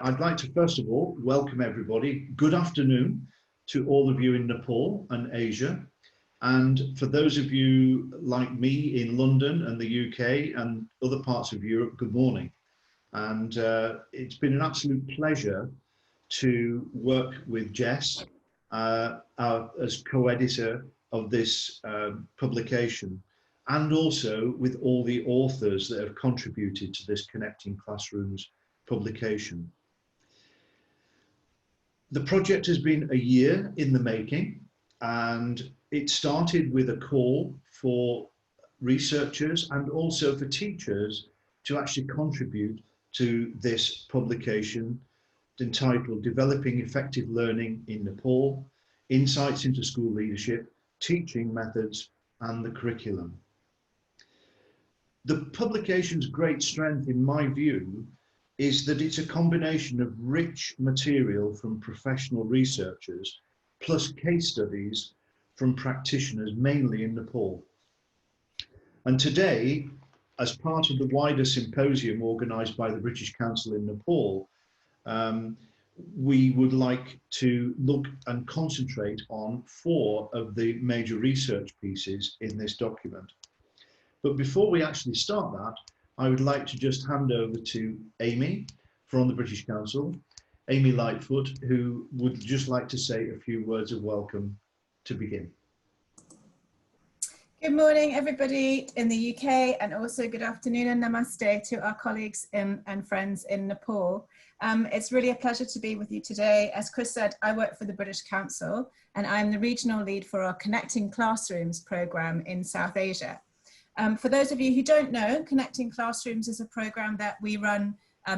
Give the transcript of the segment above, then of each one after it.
I'd like to first of all welcome everybody. Good afternoon to all of you in Nepal and Asia. And for those of you like me in London and the UK and other parts of Europe, good morning. And it's been an absolute pleasure to work with Jess as co-editor of this publication, and also with all the authors that have contributed to this Connecting Classrooms publication. The project has been a year in the making, and it started with a call for researchers and also for teachers to actually contribute to this publication entitled Developing Effective Learning in Nepal, Insights into School Leadership, Teaching Methods and the Curriculum. The publication's great strength, in my view, is that it's a combination of rich material from professional researchers plus case studies from practitioners, mainly in Nepal. And today, as part of the wider symposium organised by the British Council in Nepal, we would like to look and concentrate on 4 of the major research pieces in this document. But before we actually start that, I would like to just hand over to Amy from the British Council, Amy Lightfoot, who would just like to say a few words of welcome to begin. Good morning, everybody in the UK, and also good afternoon and namaste to our colleagues and friends in Nepal. It's really a pleasure to be with you today. As Chris said, I work for the British Council, and I'm the regional lead for our Connecting Classrooms programme in South Asia. For those of you who don't know, Connecting Classrooms is a programme that we run.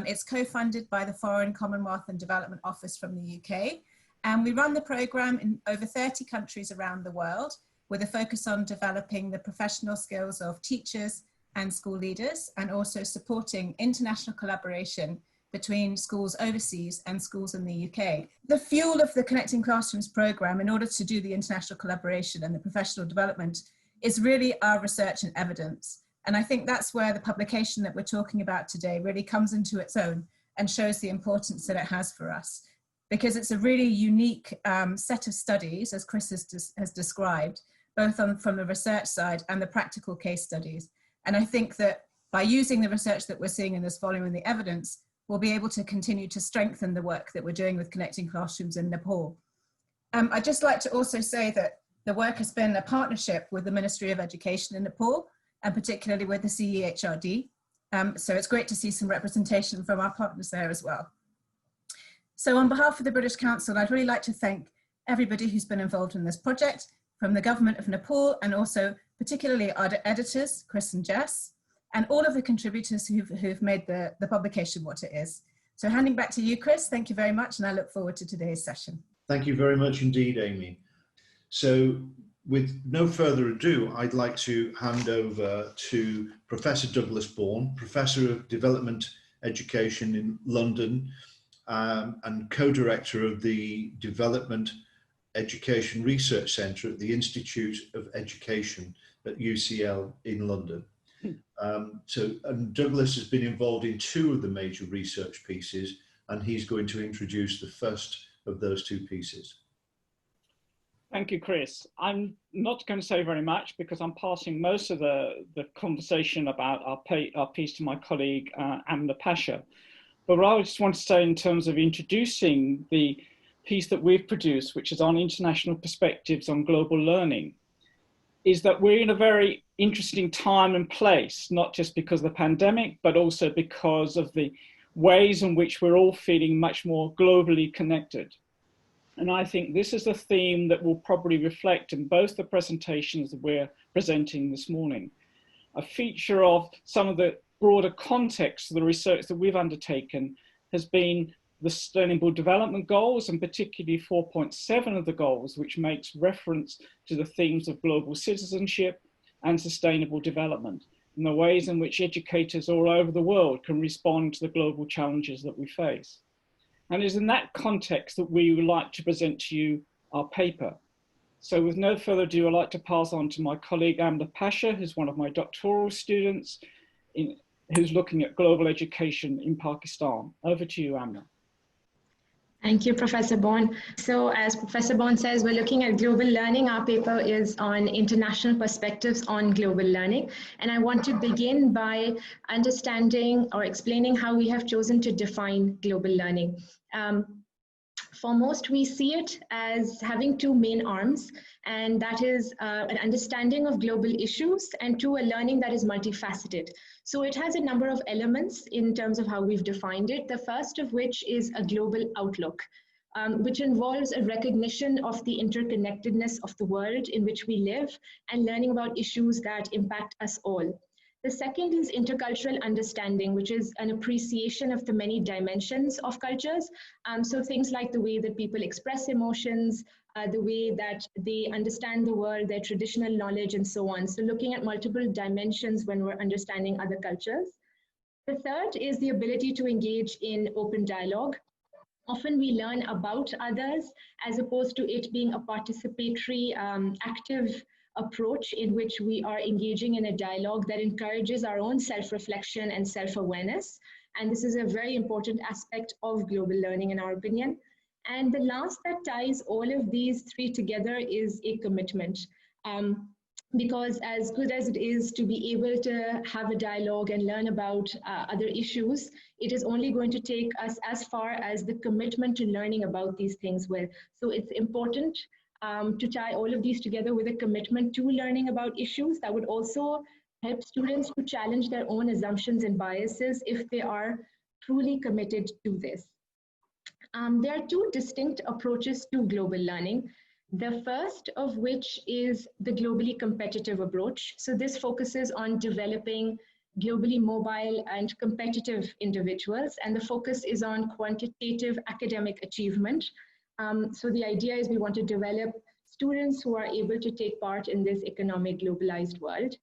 It's co-funded by the Foreign, Commonwealth and Development Office from the UK. And we run the programme in over 30 countries around the world, with a focus on developing the professional skills of teachers and school leaders, and also supporting international collaboration between schools overseas and schools in the UK. The fuel of the Connecting Classrooms programme, in order to do the international collaboration and the professional development, is really our research and evidence. And I think that's where the publication that we're talking about today really comes into its own and shows the importance that it has for us, because it's a really unique set of studies, as Chris has described, both from the research side and the practical case studies. And I think that by using the research that we're seeing in this volume and the evidence, we'll be able to continue to strengthen the work that we're doing with Connecting Classrooms in Nepal. I'd just like to also say that the work has been a partnership with the Ministry of Education in Nepal, and particularly with the CEHRD. So it's great to see some representation from our partners there as well. So on behalf of the British Council, I'd really like to thank everybody who's been involved in this project, from the government of Nepal, and also particularly our editors, Chris and Jess, and all of the contributors who've made the publication what it is. So handing back to you, Chris, thank you very much, and I look forward to today's session. Thank you very much indeed, Amy. So with no further ado, I'd like to hand over to Professor Douglas Bourne, Professor of Development Education in London, and co-director of the Development Education Research Centre at the Institute of Education at UCL in London. And Douglas has been involved in 2 of the major research pieces, and he's going to introduce the first of those 2 pieces. Thank you, Chris. I'm not going to say very much because I'm passing most of the conversation about our piece to my colleague, Amna Pasha. But what I just want to say in terms of introducing the piece that we've produced, which is on international perspectives on global learning, is that we're in a very interesting time and place, not just because of the pandemic, but also because of the ways in which we're all feeling much more globally connected. And I think this is a theme that will probably reflect in both the presentations that we're presenting this morning. A feature of some of the broader context of the research that we've undertaken has been the Sustainable Development Goals, and particularly 4.7 of the goals, which makes reference to the themes of global citizenship and sustainable development, and the ways in which educators all over the world can respond to the global challenges that we face. And it's in that context that we would like to present to you our paper. So with no further ado, I'd like to pass on to my colleague Amna Pasha, who's one of my doctoral students, who's looking at global education in Pakistan. Over to you, Amna. Thank you, Professor Bourne. So as Professor Bourne says, we're looking at global learning. Our paper is on international perspectives on global learning. And I want to begin by understanding or explaining how we have chosen to define global learning. For most, we see it as having two main arms, and that is an understanding of global issues, and two, a learning that is multifaceted. So it has a number of elements in terms of how we've defined it. The first of which is a global outlook, which involves a recognition of the interconnectedness of the world in which we live and learning about issues that impact us all. The second is intercultural understanding, which is an appreciation of the many dimensions of cultures. So things like the way that people express emotions, the way that they understand the world, their traditional knowledge, and so on. So looking at multiple dimensions when we're understanding other cultures. The third is the ability to engage in open dialogue. Often we learn about others as opposed to it being a participatory, active approach in which we are engaging in a dialogue that encourages our own self-reflection and self-awareness. And this is a very important aspect of global learning in our opinion. And the last that ties all of these three together is a commitment. Because as good as it is to be able to have a dialogue and learn about other issues, it is only going to take us as far as the commitment to learning about these things will. So it's important to tie all of these together with a commitment to learning about issues that would also help students to challenge their own assumptions and biases if they are truly committed to this. There are two distinct approaches to global learning. The first of which is the globally competitive approach. So this focuses on developing globally mobile and competitive individuals, and the focus is on quantitative academic achievement. So the idea is we want to develop students who are able to take part in this economic globalized world.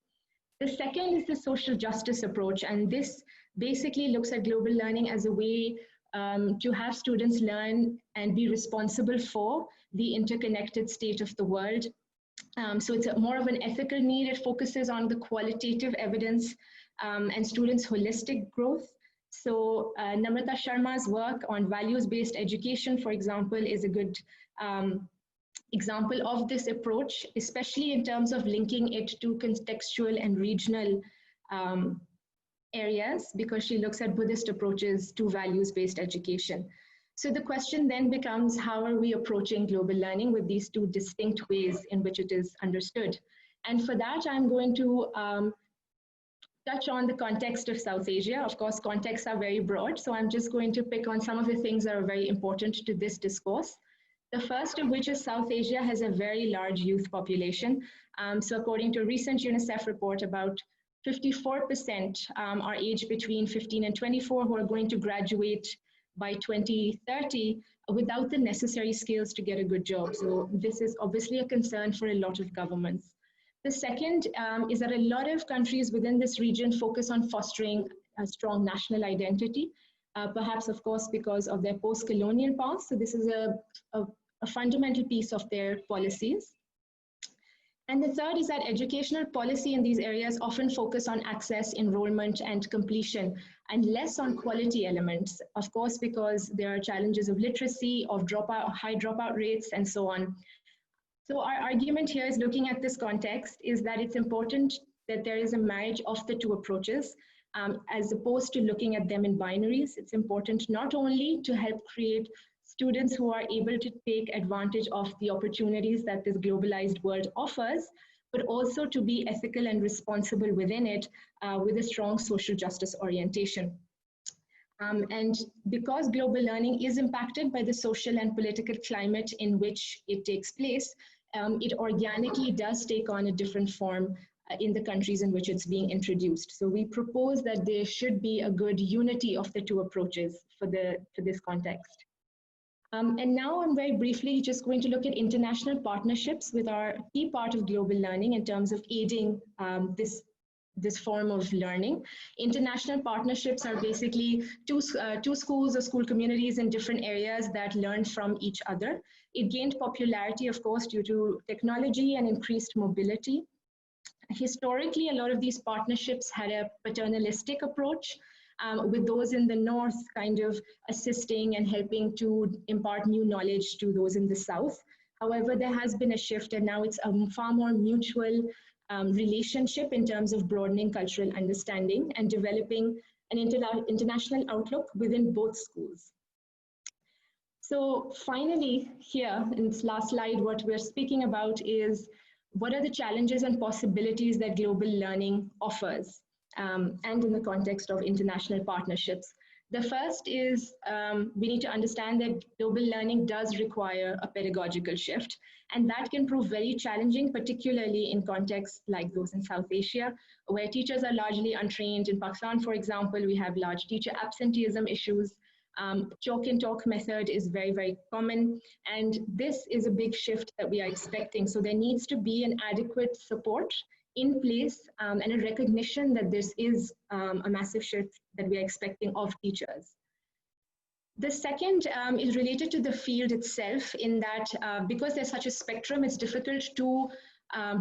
The second is the social justice approach, and this basically looks at global learning as a way to have students learn and be responsible for the interconnected state of the world. So it's more of an ethical need. It focuses on the qualitative evidence and students' holistic growth. So Namrata Sharma's work on values-based education, for example, is a good example of this approach, especially in terms of linking it to contextual and regional areas, because she looks at Buddhist approaches to values-based education. So the question then becomes, how are we approaching global learning with these two distinct ways in which it is understood? And for that, I'm going to touch on the context of South Asia. Of course, contexts are very broad, so I'm just going to pick on some of the things that are very important to this discourse. The first of which is South Asia has a very large youth population. So according to a recent UNICEF report, about 54% are aged between 15 and 24 who are going to graduate by 2030 without the necessary skills to get a good job. So this is obviously a concern for a lot of governments. The second is that a lot of countries within this region focus on fostering a strong national identity, perhaps, of course, because of their post-colonial past. So this is a fundamental piece of their policies. And the third is that educational policy in these areas often focus on access, enrollment, and completion, and less on quality elements, of course, because there are challenges of literacy, of dropout, high dropout rates, and so on. So our argument here is, looking at this context, is that it's important that there is a marriage of the two approaches, as opposed to looking at them in binaries. It's important not only to help create students who are able to take advantage of the opportunities that this globalized world offers, but also to be ethical and responsible within it with a strong social justice orientation. And because global learning is impacted by the social and political climate in which it takes place, it organically does take on a different form in the countries in which it's being introduced. So we propose that there should be a good unity of the two approaches for this context. And now I'm very briefly just going to look at international partnerships with our key part of global learning in terms of aiding this form of learning. International partnerships are basically two schools or school communities in different areas that learn from each other. It gained popularity, of course, due to technology and increased mobility. Historically, a lot of these partnerships had a paternalistic approach, with those in the north kind of assisting and helping to impart new knowledge to those in the south. However, there has been a shift, and now it's a far more mutual relationship in terms of broadening cultural understanding and developing an international outlook within both schools. So finally, here in this last slide, what we're speaking about is what are the challenges and possibilities that global learning offers, and in the context of international partnerships. The first is we need to understand that global learning does require a pedagogical shift, and that can prove very challenging, particularly in contexts like those in South Asia, where teachers are largely untrained. In Pakistan, for example, we have large teacher absenteeism issues. Chalk and talk method is very, very common, and this is a big shift that we are expecting. So there needs to be an adequate support in place and a recognition that this is a massive shift that we are expecting of teachers. The second is related to the field itself, in that because there's such a spectrum, it's difficult to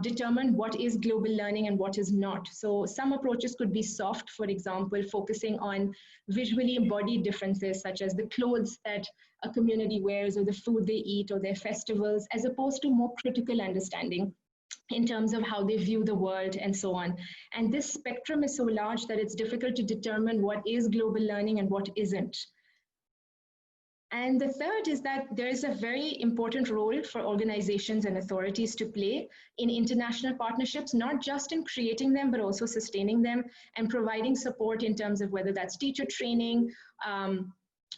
determine what is global learning and what is not. So some approaches could be soft, for example, focusing on visually embodied differences such as the clothes that a community wears or the food they eat or their festivals, as opposed to more critical understanding in terms of how they view the world and so on. And this spectrum is so large that it's difficult to determine what is global learning and what isn't. And the third is that there is a very important role for organizations and authorities to play in international partnerships, not just in creating them, but also sustaining them and providing support in terms of whether that's teacher training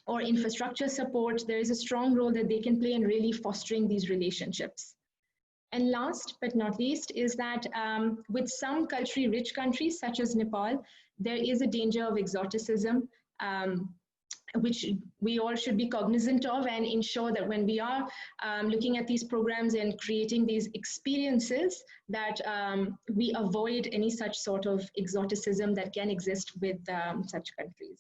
or infrastructure support. There is a strong role that they can play in really fostering these relationships. And last but not least is that with some culturally rich countries such as Nepal, there is a danger of exoticism, which we all should be cognizant of and ensure that when we are looking at these programs and creating these experiences, that we avoid any such sort of exoticism that can exist with such countries.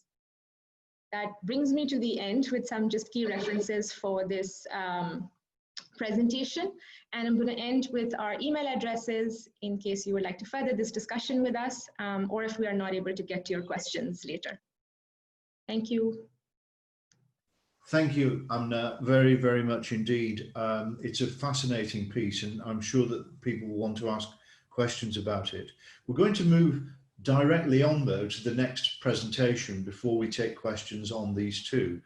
That brings me to the end with some just key references for this presentation. And I'm going to end with our email addresses in case you would like to further this discussion with us, or if we are not able to get to your questions later. Thank you. Thank you, Amna, very, very much indeed. It's a fascinating piece, and I'm sure that people want to ask questions about it. We're going to move directly on, though, to the next presentation before we take questions on these two.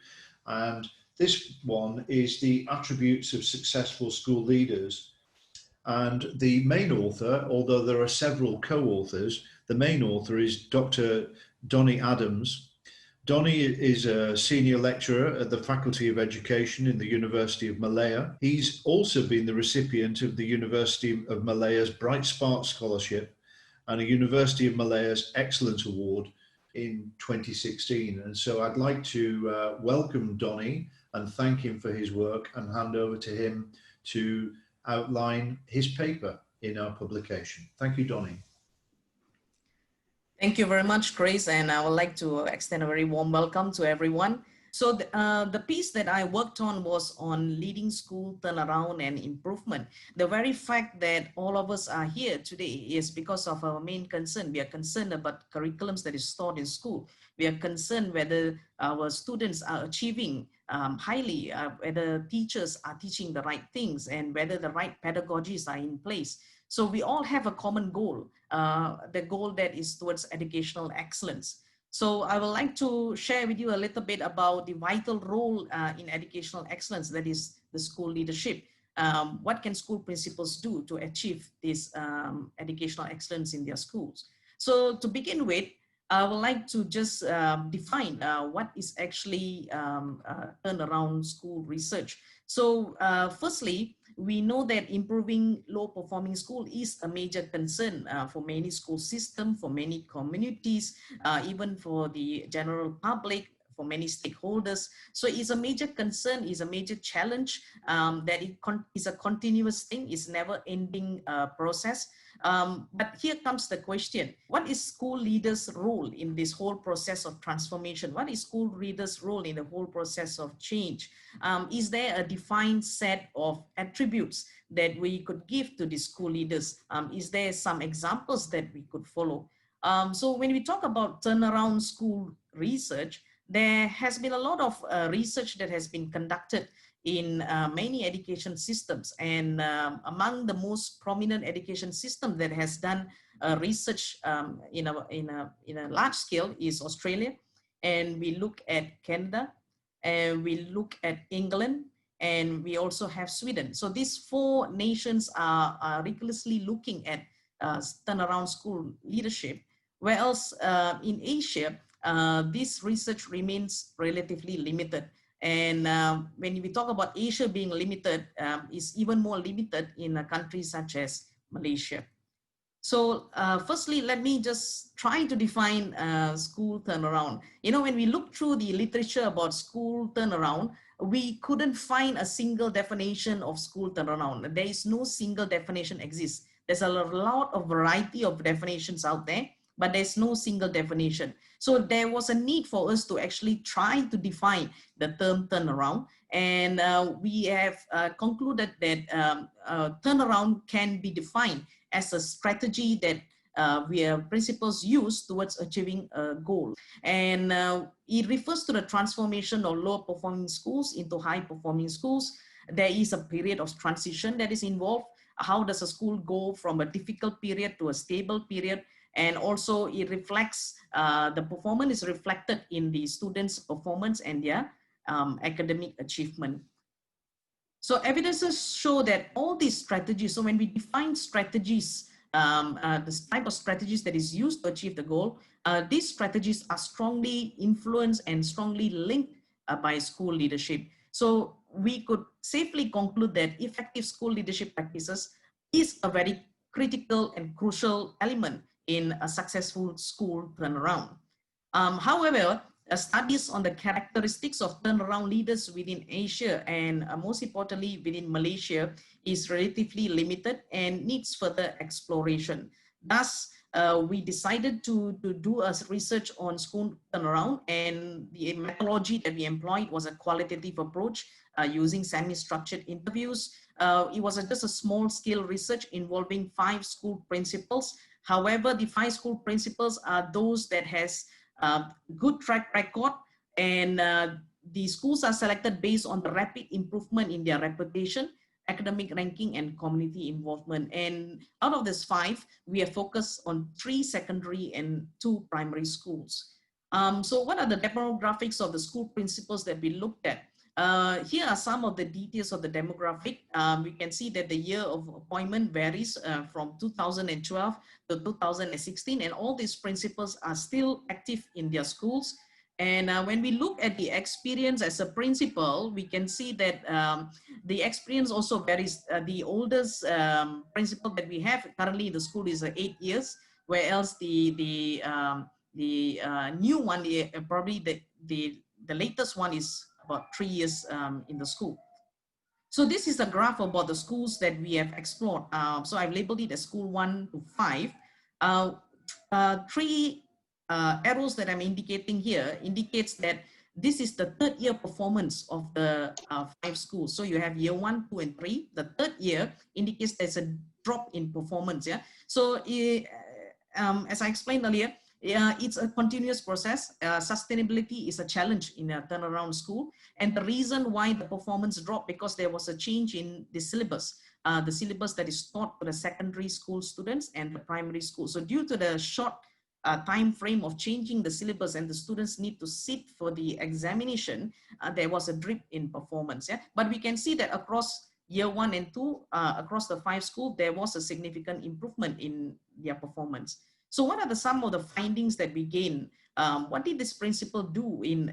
And this one is the attributes of successful school leaders. And the main author, although there are several co-authors, the main author is Dr. Donnie Adams. Donnie is a senior lecturer at the Faculty of Education in the University of Malaya. He's also been the recipient of the University of Malaya's Bright Spark Scholarship and a University of Malaya's Excellence Award in 2016. And so I'd like to welcome Donnie and thank him for his work and hand over to him to outline his paper in our publication. Thank you, Donnie. Thank you very much, Chris, and I would like to extend a very warm welcome to everyone. So the piece that I worked on was on leading school turnaround and improvement. The very fact that all of us are here today is because of our main concern. We are concerned about curriculums that is taught in school. We are concerned whether our students are achieving highly, whether teachers are teaching the right things and whether the right pedagogies are in place. So we all have a common goal, the goal that is towards educational excellence. So I would like to share with you a little bit about the vital role in educational excellence, that is the school leadership. What can school principals do to achieve this educational excellence in their schools? So to begin with, I would like to just define what is actually turnaround school research. So firstly, we know that improving low-performing school is a major concern for many school systems, for many communities, even for the general public, for many stakeholders. So it's a major concern, it's a major challenge that it is a continuous thing, it's never-ending process. But here comes the question, what is school leaders' role in this whole process of transformation? What is school leaders' role in the whole process of change? Is there a defined set of attributes that we could give to the school leaders? Is there some examples that we could follow? So when we talk about turnaround school research, there has been a lot of research that has been conducted in many education systems. And among the most prominent education system that has done research in a large scale is Australia. And we look at Canada, and we look at England, and we also have Sweden. So these four nations are rigorously looking at turnaround school leadership, whereas in Asia, this research remains relatively limited. And when we talk about Asia being limited, it's even more limited in countries such as Malaysia. So firstly, let me just try to define school turnaround. You know, when we look through the literature about school turnaround, we couldn't find a single definition of school turnaround. There is no single definition exists. There's a lot of variety of definitions out there, but there's no single definition. So there was a need for us to actually try to define the term turnaround. And we have concluded that turnaround can be defined as a strategy that where principals use towards achieving a goal. And it refers to the transformation of low performing schools into high performing schools. There is a period of transition that is involved. How does a school go from a difficult period to a stable period? And also it reflects, the performance is reflected in the students' performance and their academic achievement. So evidences show that all these strategies, so when we define strategies, the type of strategies that is used to achieve the goal, these strategies are strongly influenced and strongly linked by school leadership. So we could safely conclude that effective school leadership practices is a very critical and crucial element in a successful school turnaround. However, studies on the characteristics of turnaround leaders within Asia and most importantly within Malaysia is relatively limited and needs further exploration. Thus, we decided to do a research on school turnaround, and the methodology that we employed was a qualitative approach using semi-structured interviews. It was just a small-scale research involving 5 school principals. However, the 5 school principals are those that has good track record, and the schools are selected based on the rapid improvement in their reputation, academic ranking, and community involvement. And out of this 5, we are focused on 3 secondary and 2 primary schools. So what are the demographics of the school principals that we looked at? Here are some of the details of the demographic. We can see that the year of appointment varies from 2012 to 2016, and all these principals are still active in their schools. And when we look at the experience as a principal, we can see that the experience also varies. The oldest principal that we have currently in the school is 8 years, whereas the new one, probably the latest one is about 3 years in the school. So this is a graph about the schools that we have explored. So I've labeled it as school 1 to 5. 3 arrows that I'm indicating here indicates that this is the 3rd year performance of the 5 schools. So you have year 1, 2, and 3. The 3rd year indicates there's a drop in performance. Yeah. So as I explained earlier, it's a continuous process. Sustainability is a challenge in a turnaround school. And the reason why the performance dropped because there was a change in the syllabus that is taught to the secondary school students and the primary school. So due to the short time frame of changing the syllabus and the students need to sit for the examination, there was a dip in performance. Yeah? But we can see that across year 1 and 2, across the 5 schools, there was a significant improvement in their performance. So what are some of the findings that we gained? What did this principal do in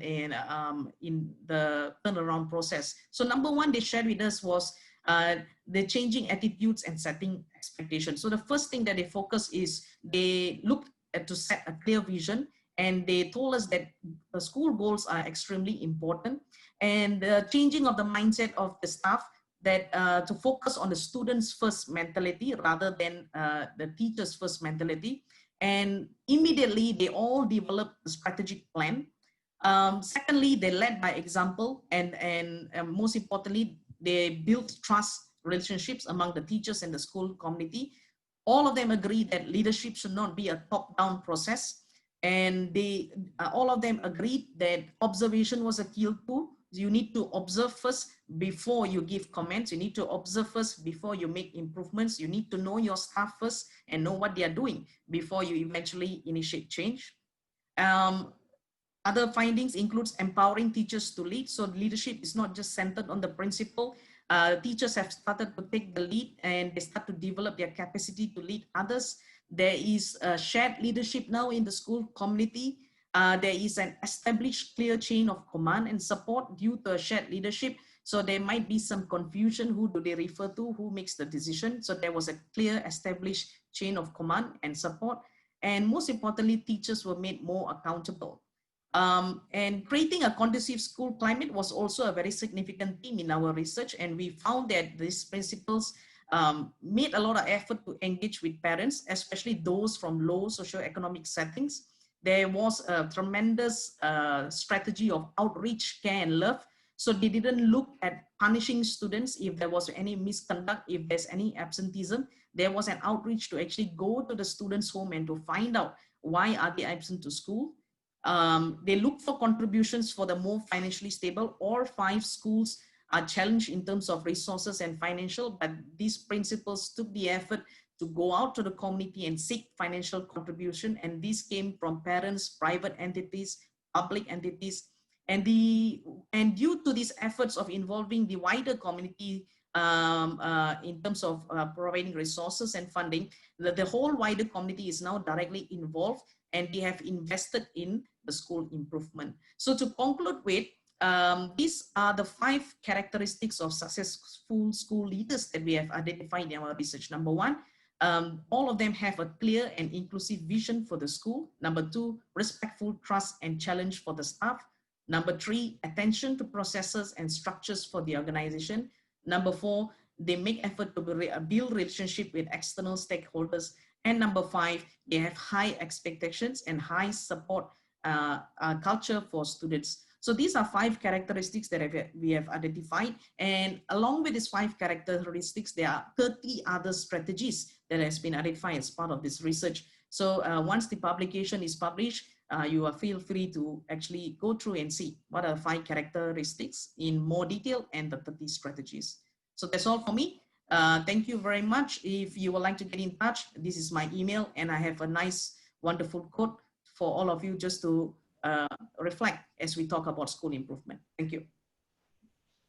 the turnaround process? So number 1 they shared with us was the changing attitudes and setting expectations. So the first thing that they focus is they looked to set a clear vision, and they told us that the school goals are extremely important, and the changing of the mindset of the staff that to focus on the students first mentality rather than the teachers first mentality. And immediately they all developed a strategic plan. Secondly, they led by example, and most importantly, they built trust relationships among the teachers and the school community. All of them agree that leadership should not be a top-down process. And they all of them agreed that observation was a key tool. You need to observe first before you give comments. You need to observe first before you make improvements. You need to know your staff first and know what they are doing before you eventually initiate change. Other findings includes empowering teachers to lead. So leadership is not just centered on the principal. Teachers have started to take the lead and they start to develop their capacity to lead others. There is a shared leadership now in the school community. There is an established clear chain of command and support due to a shared leadership. So there might be some confusion. Who do they refer to? Who makes the decision? So there was a clear established chain of command and support. And most importantly, teachers were made more accountable. And creating a conducive school climate was also a very significant theme in our research. And we found that these principals made a lot of effort to engage with parents, especially those from low socioeconomic settings. There was a tremendous strategy of outreach, care, and love. So they didn't look at punishing students if there was any misconduct, if there's any absenteeism. There was an outreach to actually go to the students' home and to find out why are they absent to school. They look for contributions for the more financially stable. All 5 schools are challenged in terms of resources and financial, but these principals took the effort to go out to the community and seek financial contribution. And these came from parents, private entities, public entities. And due to these efforts of involving the wider community in terms of providing resources and funding, the whole wider community is now directly involved and they have invested in the school improvement. So to conclude with, these are the 5 characteristics of successful school leaders that we have identified in our research. Number 1, all of them have a clear and inclusive vision for the school. Number 2, respectful trust and challenge for the staff. Number 3, attention to processes and structures for the organization. Number 4, they make effort to build relationship with external stakeholders. And number 5, they have high expectations and high support culture for students. So these are 5 characteristics that we have identified. And along with these 5 characteristics, there are 30 other strategies that has been identified as part of this research. So once the publication is published, you are feel free to actually go through and see what are 5 characteristics in more detail and the 30 strategies. So that's all for me. Thank you very much. If you would like to get in touch, this is my email, and I have a nice, wonderful quote for all of you just to reflect as we talk about school improvement. Thank you.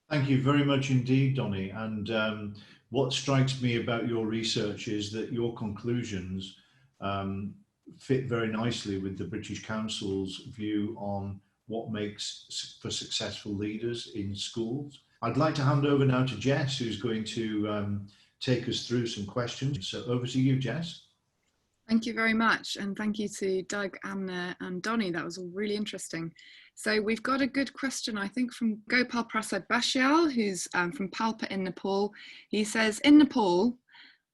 Thank you very much indeed, Donnie. And what strikes me about your research is that your conclusions fit very nicely with the British Council's view on what makes for successful leaders in schools. I'd like to hand over now to Jess, who's going to take us through some questions. So over to you, Jess. Thank you very much. And thank you to Doug, Amna and Donnie. That was all really interesting. So we've got a good question, I think, from Gopal Prasad Bashyal, who's from Palpa in Nepal. He says, in Nepal,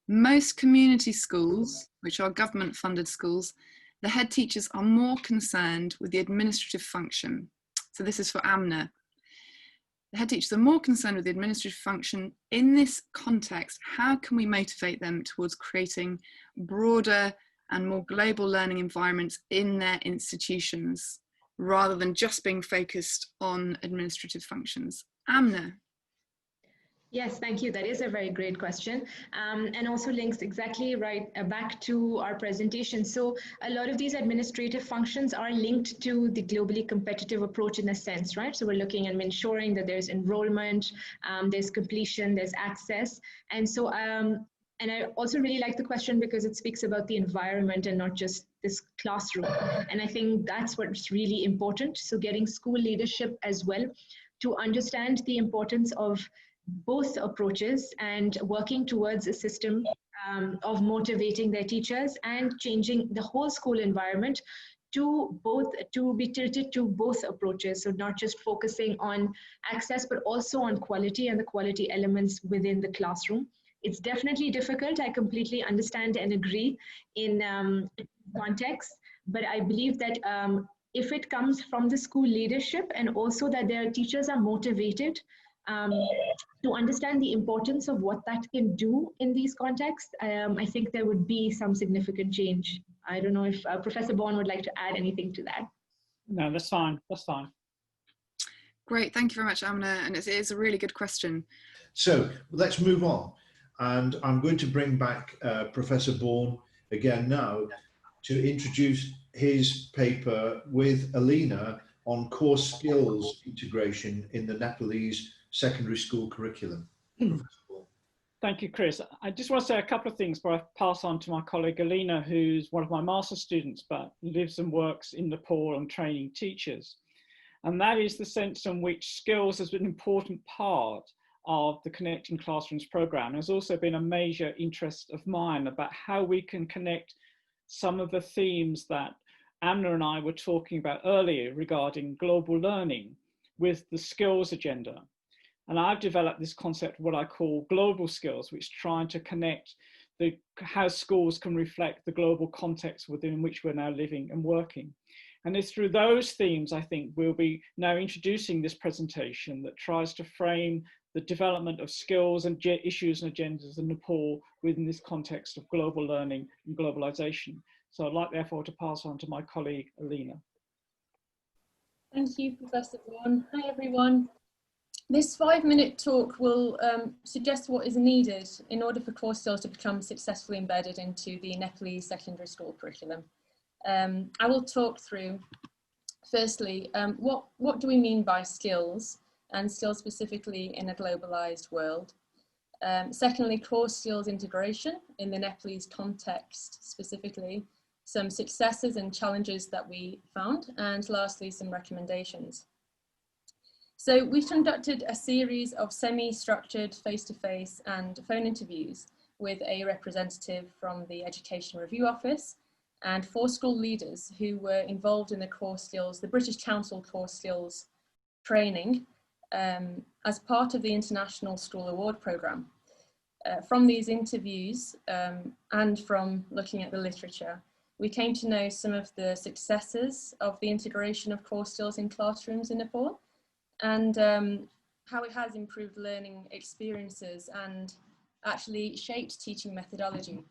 most community schools, which are government funded schools, the head teachers are more concerned with the administrative function. So this is for Amna. The head teachers are more concerned with the administrative function. In this context, how can we motivate them towards creating broader and more global learning environments in their institutions, rather than just being focused on administrative functions? Amna. Yes, thank you. That is a very great question, and also links exactly right back to our presentation. So a lot of these administrative functions are linked to the globally competitive approach in a sense, right? So we're looking at ensuring that there's enrollment, there's completion, there's access. And so, and I also really like the question because it speaks about the environment and not just this classroom. And I think that's what's really important. So getting school leadership as well to understand the importance of both approaches and working towards a system of motivating their teachers and changing the whole school environment to be tilted to both approaches. So not just focusing on access, but also on quality and the quality elements within the classroom. It's definitely difficult. I completely understand and agree in context, but I believe that if it comes from the school leadership and also that their teachers are motivated to understand the importance of what that can do in these contexts, I think there would be some significant change. I don't know if Professor Bourne would like to add anything to that. No, that's fine. That's fine. Great, thank you very much, Amna, and it is a really good question. So let's move on, and I'm going to bring back Professor Bourne again now to introduce his paper with Alina on core skills integration in the Nepalese secondary school curriculum. Thank you, Chris. I just want to say a couple of things before I pass on to my colleague Alina, who's one of my master's students, but lives and works in Nepal and training teachers. And that is the sense in which skills has been an important part of the Connecting Classrooms program. There's also been a major interest of mine about how we can connect some of the themes that Amna and I were talking about earlier regarding global learning with the skills agenda. And I've developed this concept, what I call global skills, which trying to connect how schools can reflect the global context within which we're now living and working. And it's through those themes, I think, we'll be now introducing this presentation that tries to frame the development of skills and issues and agendas in Nepal within this context of global learning and globalization. So I'd like, therefore, to pass on to my colleague, Alina. Thank you, Professor Bourne. Hi, everyone. This 5-minute talk will suggest what is needed in order for core skills to become successfully embedded into the Nepalese secondary school curriculum. I will talk through, firstly, what do we mean by skills, and skills specifically in a globalized world. Secondly, core skills integration in the Nepalese context specifically, some successes and challenges that we found, and lastly, some recommendations. So we've conducted a series of semi-structured face-to-face and phone interviews with a representative from the Education Review Office and 4 school leaders who were involved in the core skills, the British Council core skills training as part of the International School Award Programme. From these interviews and from looking at the literature, we came to know some of the successes of the integration of core skills in classrooms in Nepal, and how it has improved learning experiences and actually shaped teaching methodology.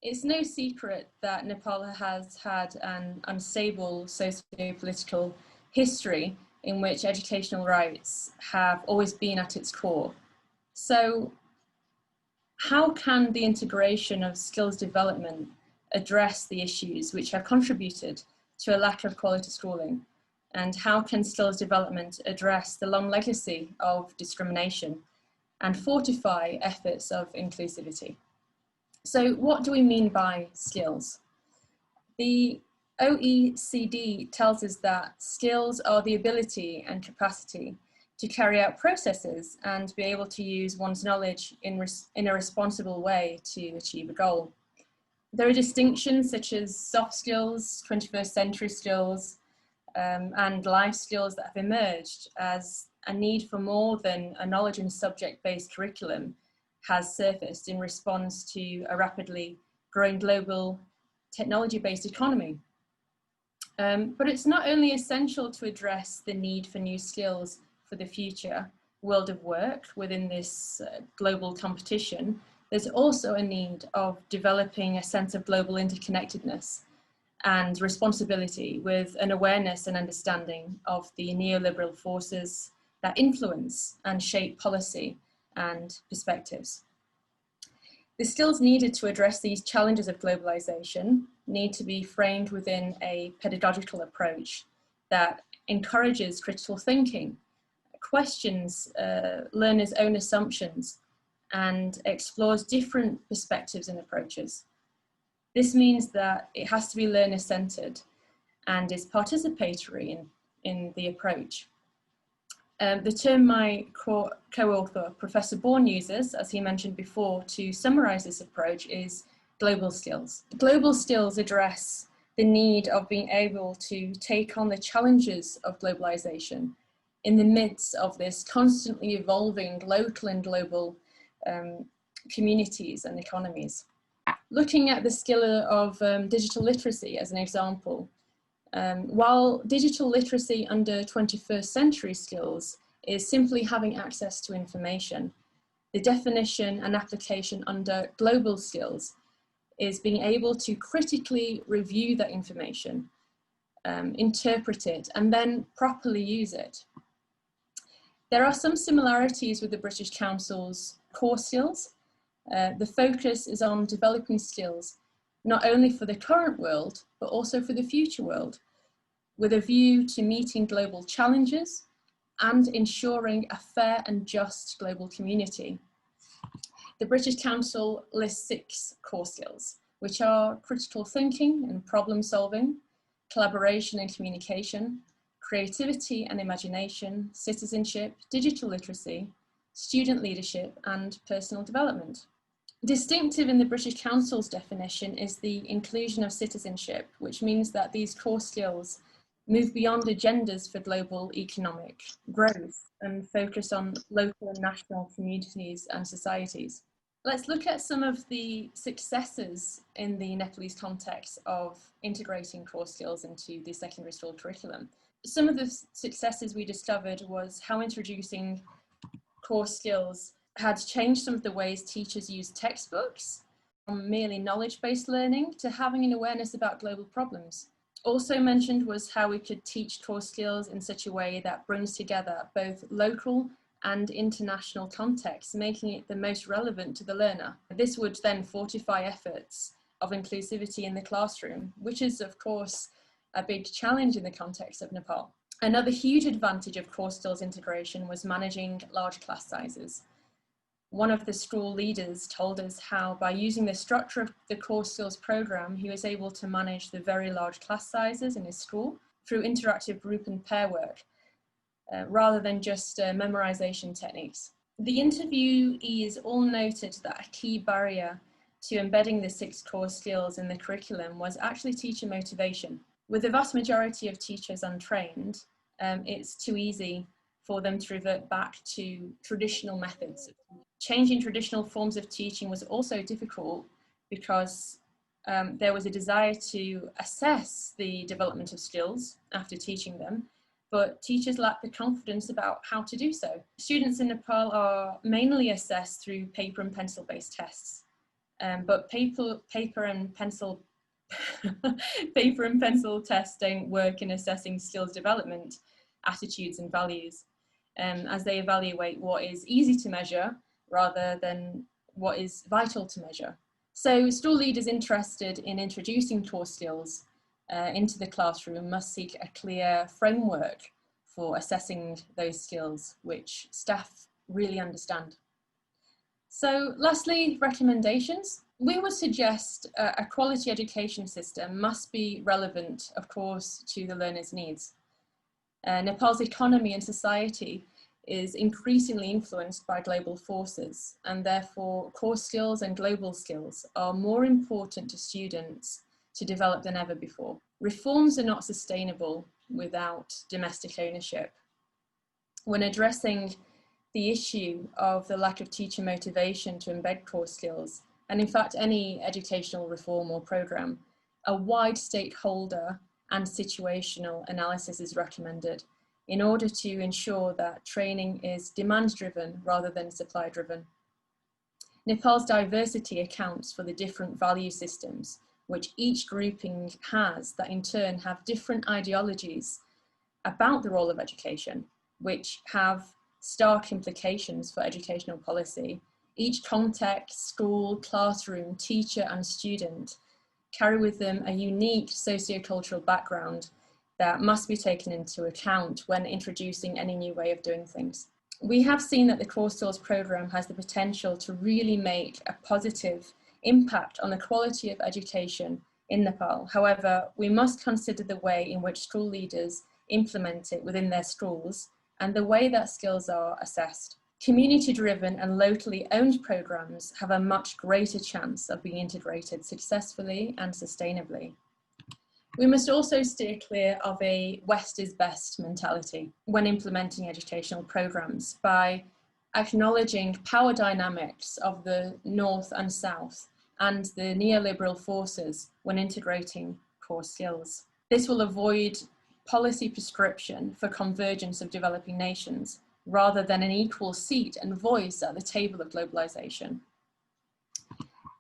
It's no secret that Nepal has had an unstable socio-political history in which educational rights have always been at its core. So how can the integration of skills development address the issues which have contributed to a lack of quality schooling? And how can skills development address the long legacy of discrimination and fortify efforts of inclusivity? So what do we mean by skills? The OECD tells us that skills are the ability and capacity to carry out processes and be able to use one's knowledge in a responsible way to achieve a goal. There are distinctions such as soft skills, 21st century skills, and life skills that have emerged as a need for more than a knowledge and subject-based curriculum has surfaced in response to a rapidly growing global technology-based economy. But it's not only essential to address the need for new skills for the future world of work within this global competition, there's also a need of developing a sense of global interconnectedness and responsibility with an awareness and understanding of the neoliberal forces that influence and shape policy and perspectives. The skills needed to address these challenges of globalization need to be framed within a pedagogical approach that encourages critical thinking, questions learners' own assumptions, and explores different perspectives and approaches. This means that it has to be learner-centered and is participatory in the approach. The term my co-author, Professor Bourne, uses, as he mentioned before, to summarize this approach is global skills. Global skills address the need of being able to take on the challenges of globalization in the midst of this constantly evolving local and global communities and economies. Looking at the skill of digital literacy as an example, while digital literacy under 21st century skills is simply having access to information. The definition and application under global skills is being able to critically review that information, interpret it, and then properly use it. There are some similarities with the British Council's core skills. The focus is on developing skills, not only for the current world, but also for the future world, with a view to meeting global challenges and ensuring a fair and just global community. The British Council lists 6 core skills, which are critical thinking and problem solving, collaboration and communication, creativity and imagination, citizenship, digital literacy, student leadership, and personal development. Distinctive in the British Council's definition is the inclusion of citizenship, which means that these core skills move beyond agendas for global economic growth and focus on local and national communities and societies. Let's look at some of the successes in the Nepalese context of integrating core skills into the secondary school curriculum. Some of the successes we discovered was how introducing core skills had changed some of the ways teachers use textbooks, from merely knowledge-based learning to having an awareness about global problems. Also mentioned was how we could teach core skills in such a way that brings together both local and international contexts, making it the most relevant to the learner. This would then fortify efforts of inclusivity in the classroom, which is of course a big challenge in the context of Nepal. Another huge advantage of core skills integration was managing large class sizes. One of the school leaders told us how by using the structure of the core skills program, he was able to manage the very large class sizes in his school through interactive group and pair work, rather than just memorization techniques. The interviewees all noted that a key barrier to embedding the 6 core skills in the curriculum was actually teacher motivation. With the vast majority of teachers untrained, it's too easy for them to revert back to traditional methods. Changing traditional forms of teaching was also difficult because there was a desire to assess the development of skills after teaching them, but teachers lack the confidence about how to do so. Students in Nepal are mainly assessed through paper and pencil based tests, but paper and pencil tests don't work in assessing skills development, attitudes and values, as they evaluate what is easy to measure rather than what is vital to measure. So school leaders interested in introducing core skills into the classroom must seek a clear framework for assessing those skills, which staff really understand. So lastly, recommendations. We would suggest a quality education system must be relevant, of course, to the learner's needs. Nepal's economy and society is increasingly influenced by global forces, and therefore core skills and global skills are more important to students to develop than ever before. Reforms are not sustainable without domestic ownership. When addressing the issue of the lack of teacher motivation to embed core skills, and in fact any educational reform or programme, a wide stakeholder and situational analysis is recommended in order to ensure that training is demand-driven rather than supply-driven. Nepal's diversity accounts for the different value systems which each grouping has that in turn have different ideologies about the role of education, which have stark implications for educational policy. Each context, school, classroom, teacher and student carry with them a unique sociocultural background that must be taken into account when introducing any new way of doing things. We have seen that the Core Skills programme has the potential to really make a positive impact on the quality of education in Nepal. However, we must consider the way in which school leaders implement it within their schools and the way that skills are assessed. Community-driven and locally owned programmes have a much greater chance of being integrated successfully and sustainably. We must also steer clear of a West is best mentality when implementing educational programmes by acknowledging power dynamics of the North and South and the neoliberal forces when integrating core skills. This will avoid policy prescription for convergence of developing nations rather than an equal seat and voice at the table of globalization.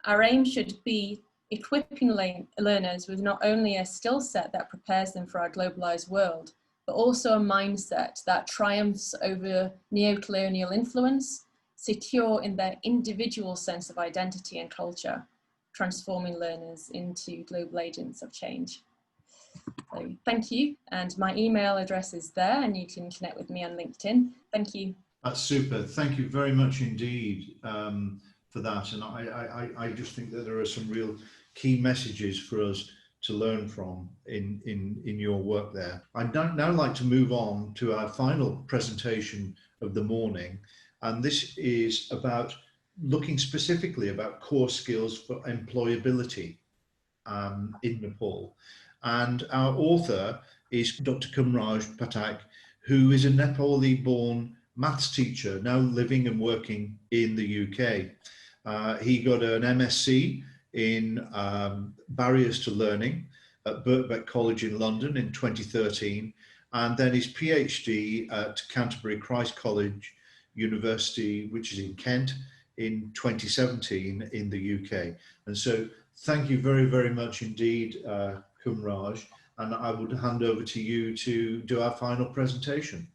Our aim should be equipping learners with not only a skill set that prepares them for our globalized world, but also a mindset that triumphs over neo-colonial influence, secure in their individual sense of identity and culture, transforming learners into global agents of change. So thank you, and my email address is there and you can connect with me on LinkedIn. Thank you. That's super. Thank you very much indeed for that. And I just think that there are some real key messages for us to learn from in your work there. I'd now like to move on to our final presentation of the morning. And this is about looking specifically about core skills for employability in Nepal. And our author is Dr. Kumraj Patak, who is a Nepali-born maths teacher now living and working in the UK. He got an MSc in Barriers to Learning at Birkbeck College in London in 2013, and then his PhD at Canterbury Christ College University, which is in Kent, in 2017 in the UK. And so thank you very, very much indeed, Kumraj, and I would hand over to you to do our final presentation.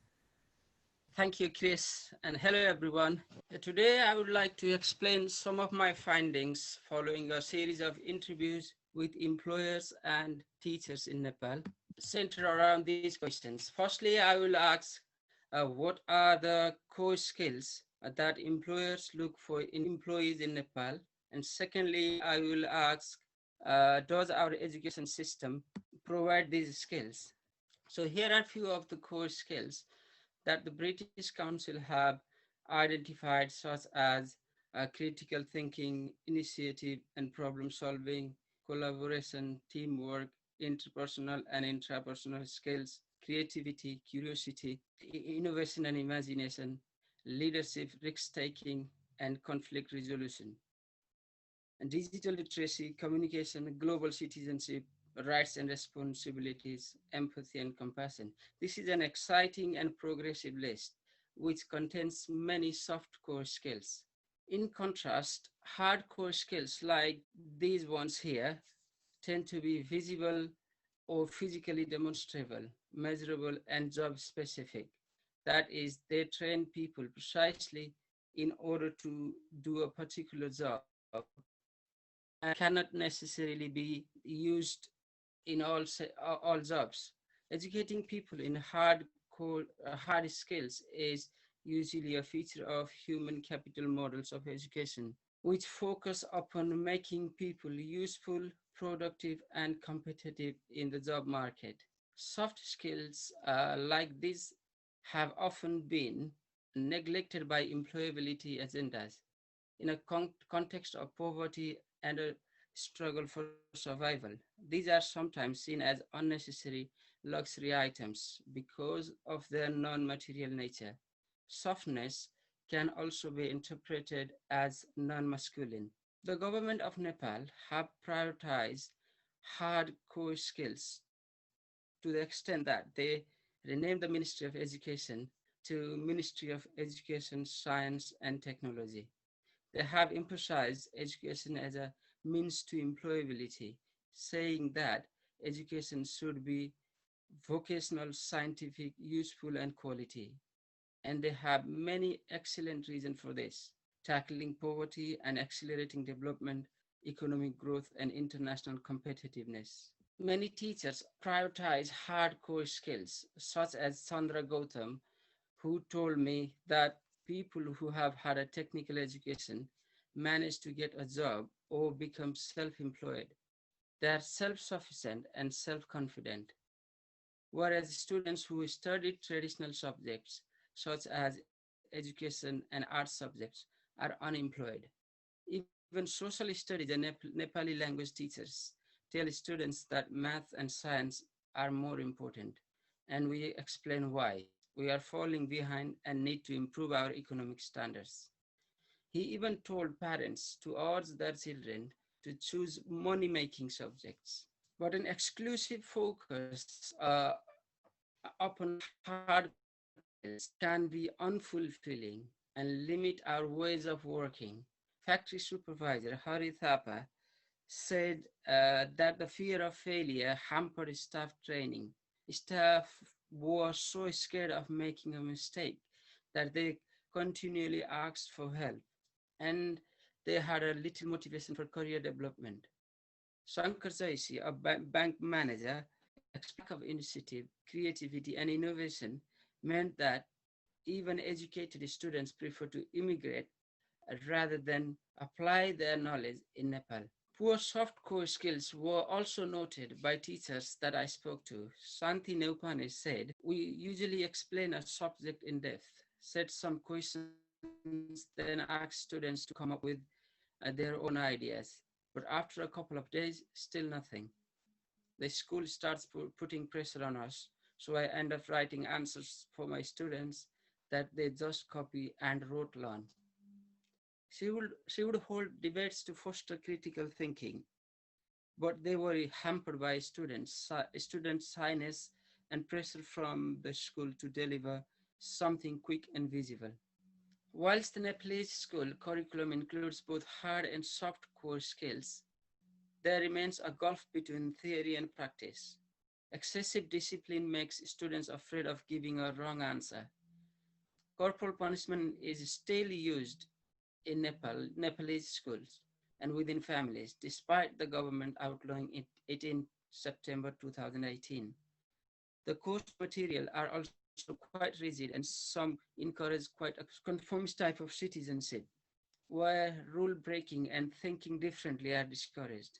Thank you, Chris, and hello, everyone. Today, I would like to explain some of my findings following a series of interviews with employers and teachers in Nepal, centered around these questions. Firstly, I will ask, what are the core skills that employers look for in employees in Nepal? And secondly, I will ask, does our education system provide these skills? So here are a few of the core skills that the British Council have identified, such as critical thinking, initiative and problem solving, collaboration, teamwork, interpersonal and intrapersonal skills, creativity, curiosity, innovation and imagination, leadership, risk-taking, and conflict resolution. And digital literacy, communication, global citizenship, rights and responsibilities, empathy and compassion. This is an exciting and progressive list, which contains many soft core skills. In contrast, hardcore skills like these ones here tend to be visible or physically demonstrable, measurable, and job specific. That is, they train people precisely in order to do a particular job and cannot necessarily be used in all jobs. Educating people in hard skills is usually a feature of human capital models of education, which focus upon making people useful, productive, and competitive in the job market. Soft skills like this have often been neglected by employability agendas in a context of poverty and a struggle for survival. These are sometimes seen as unnecessary luxury items because of their non-material nature. Softness can also be interpreted as non-masculine. The government of Nepal have prioritized hard core skills to the extent that they renamed the Ministry of Education to Ministry of Education, Science and Technology. They have emphasized education as a means to employability, saying that education should be vocational, scientific, useful, and quality. And they have many excellent reasons for this: tackling poverty and accelerating development, economic growth, and international competitiveness. Many teachers prioritize hardcore skills, such as Chandra Gautam, who told me that people who have had a technical education manage to get a job or become self-employed. They are self-sufficient and self-confident, whereas students who studied traditional subjects, such as education and art subjects, are unemployed. Even social studies and Nepali language teachers tell students that math and science are more important, and we explain why. We are falling behind and need to improve our economic standards. He even told parents to urge their children to choose money-making subjects. But an exclusive focus upon hardcore can be unfulfilling and limit our ways of working. Factory supervisor Hari Thapa said that the fear of failure hampered staff training. Staff were so scared of making a mistake that they continually asked for help, and they had a little motivation for career development. Shankar Jaisi, a bank manager, lack of initiative, creativity, and innovation meant that even educated students prefer to immigrate rather than apply their knowledge in Nepal. Poor soft core skills were also noted by teachers that I spoke to. Shanti Neupane said, "We usually explain a subject in depth, set some questions, then ask students to come up with their own ideas. But after a couple of days, still nothing. The school starts putting pressure on us, so I end up writing answers for my students that they just copy and rote learn." She would hold debates to foster critical thinking, but they were hampered by students' shyness and pressure from the school to deliver something quick and visible. Whilst the Nepalese school curriculum includes both hard and soft core skills, there remains a gulf between theory and practice. Excessive discipline makes students afraid of giving a wrong answer. Corporal punishment is still used in Nepalese schools and within families, despite the government outlawing it in September 2018. The course material are also quite rigid, and some encourage quite a conformist type of citizenship, where rule breaking and thinking differently are discouraged.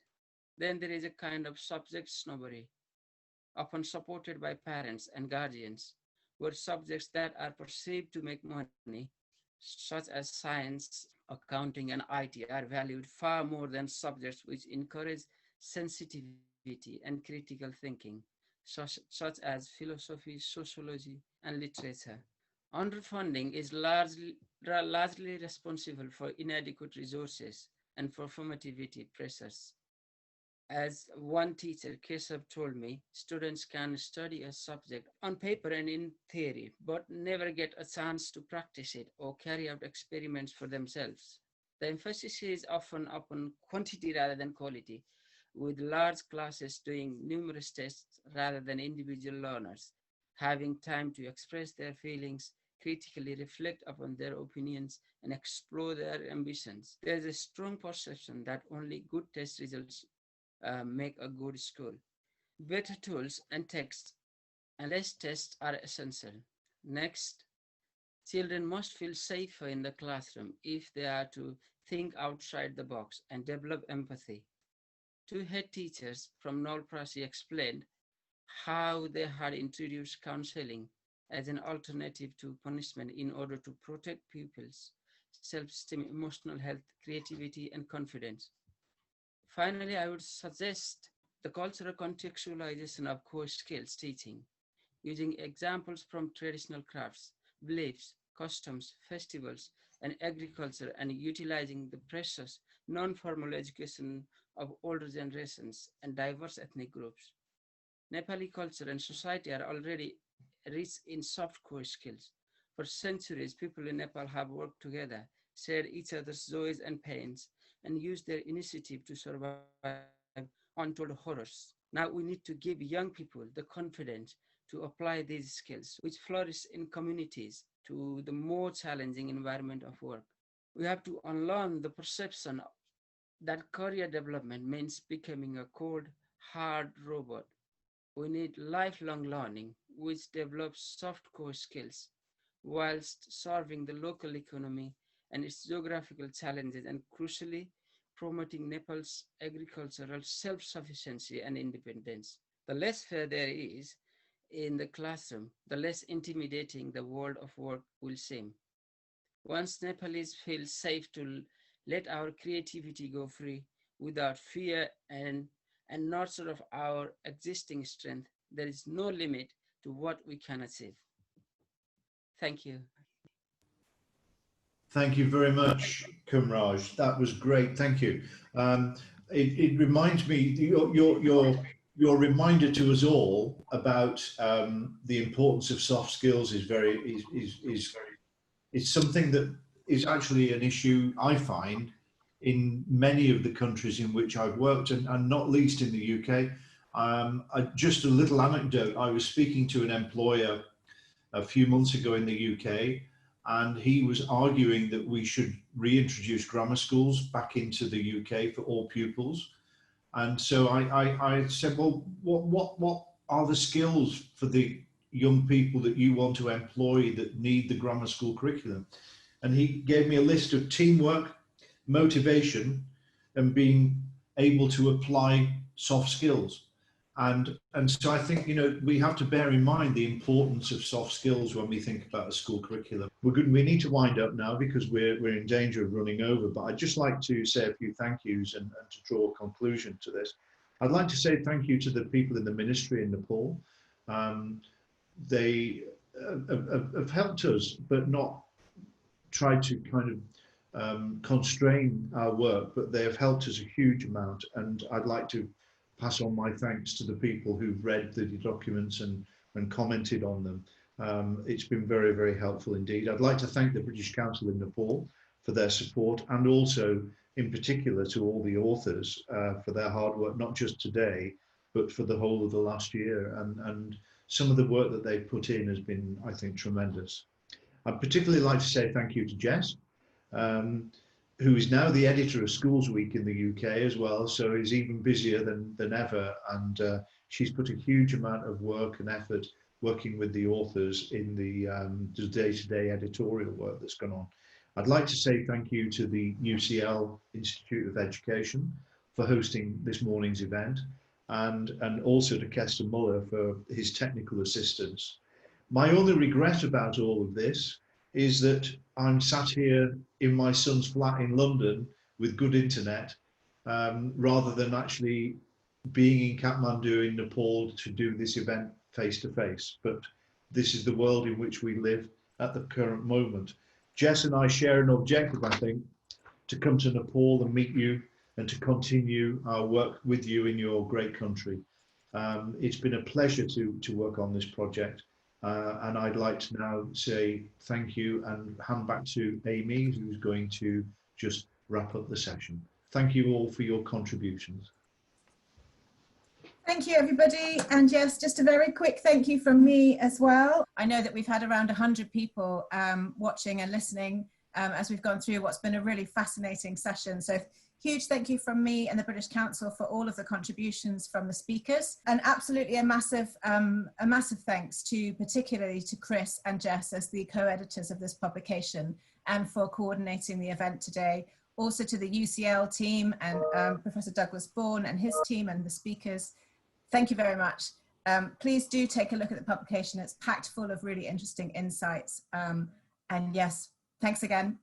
Then there is a kind of subject snobbery, often supported by parents and guardians, where subjects that are perceived to make money, such as science, accounting, and IT, are valued far more than subjects which encourage sensitivity and critical thinking, such as philosophy, sociology, and literature. Underfunding is largely responsible for inadequate resources and performativity pressures. As one teacher, Keshav, told me, students can study a subject on paper and in theory, but never get a chance to practice it or carry out experiments for themselves. The emphasis is often upon quantity rather than quality, with large classes doing numerous tests rather than individual learners having time to express their feelings, critically reflect upon their opinions, and explore their ambitions. There is a strong perception that only good test results make a good school. Better tools and texts and less tests are essential. Next, children must feel safer in the classroom if they are to think outside the box and develop empathy. Two head teachers from Nolprasi explained how they had introduced counseling as an alternative to punishment in order to protect pupils' self-esteem, emotional health, creativity, and confidence. Finally, I would suggest the cultural contextualization of core skills teaching, using examples from traditional crafts, beliefs, customs, festivals, and agriculture, and utilizing the precious non-formal education of older generations and diverse ethnic groups. Nepali culture and society are already rich in soft core skills. For centuries, people in Nepal have worked together, shared each other's joys and pains, and used their initiative to survive untold horrors. Now we need to give young people the confidence to apply these skills, which flourish in communities, to the more challenging environment of work. We have to unlearn the perception that career development means becoming a cold, hard robot. We need lifelong learning, which develops soft core skills, whilst solving the local economy and its geographical challenges, and crucially, promoting Nepal's agricultural self-sufficiency and independence. The less fear there is in the classroom, the less intimidating the world of work will seem. Once Nepalese feel safe to let our creativity go free without fear and nurture of our existing strength, there is no limit to what we can achieve. Thank you. Thank you very much, Kumraj. That was great. Thank you. It reminds me, your your reminder to us all about the importance of soft skills is something that is actually an issue I find in many of the countries in which I've worked, and not least in the UK. Just a little anecdote, I was speaking to an employer a few months ago in the UK, and he was arguing that we should reintroduce grammar schools back into the UK for all pupils. And so I said, well, what are the skills for the young people that you want to employ that need the grammar school curriculum? And he gave me a list of teamwork, motivation, and being able to apply soft skills. And so I think, you know, we have to bear in mind the importance of soft skills when we think about a school curriculum. We need to wind up now because we're in danger of running over, but I'd just like to say a few thank yous and to draw a conclusion to this. I'd like to say thank you to the people in the ministry in Nepal. They have helped us, but not tried to kind of constrain our work, but they have helped us a huge amount. And I'd like to pass on my thanks to the people who've read the documents and commented on them. It's been very, very helpful indeed. I'd like to thank the British Council in Nepal for their support, and also in particular to all the authors for their hard work, not just today, but for the whole of the last year. And some of the work that they've put in has been, I think, tremendous. I'd particularly like to say thank you to Jess, who is now the editor of Schools Week in the UK as well, so is even busier than ever. And she's put a huge amount of work and effort working with the authors in the day-to-day editorial work that's gone on. I'd like to say thank you to the UCL Institute of Education for hosting this morning's event, and also to Kester Muller for his technical assistance. My only regret about all of this is that I'm sat here in my son's flat in London with good internet, rather than actually being in Kathmandu in Nepal to do this event face to face. But this is the world in which we live at the current moment. Jess and I share an objective, I think, to come to Nepal and meet you and to continue our work with you in your great country. It's been a pleasure to work on this project. And I'd like to now say thank you and hand back to Amy, who's going to just wrap up the session. Thank you all for your contributions. Thank you, everybody. And yes, just a very quick thank you from me as well. I know that we've had around 100 people watching and listening as we've gone through what's been a really fascinating session. So huge thank you from me and the British Council for all of the contributions from the speakers, and absolutely a massive thanks to particularly to Chris and Jess as the co-editors of this publication and for coordinating the event today. Also to the UCL team and Professor Douglas Bourne and his team and the speakers. Thank you very much. Please do take a look at the publication. It's packed full of really interesting insights. And yes, thanks again.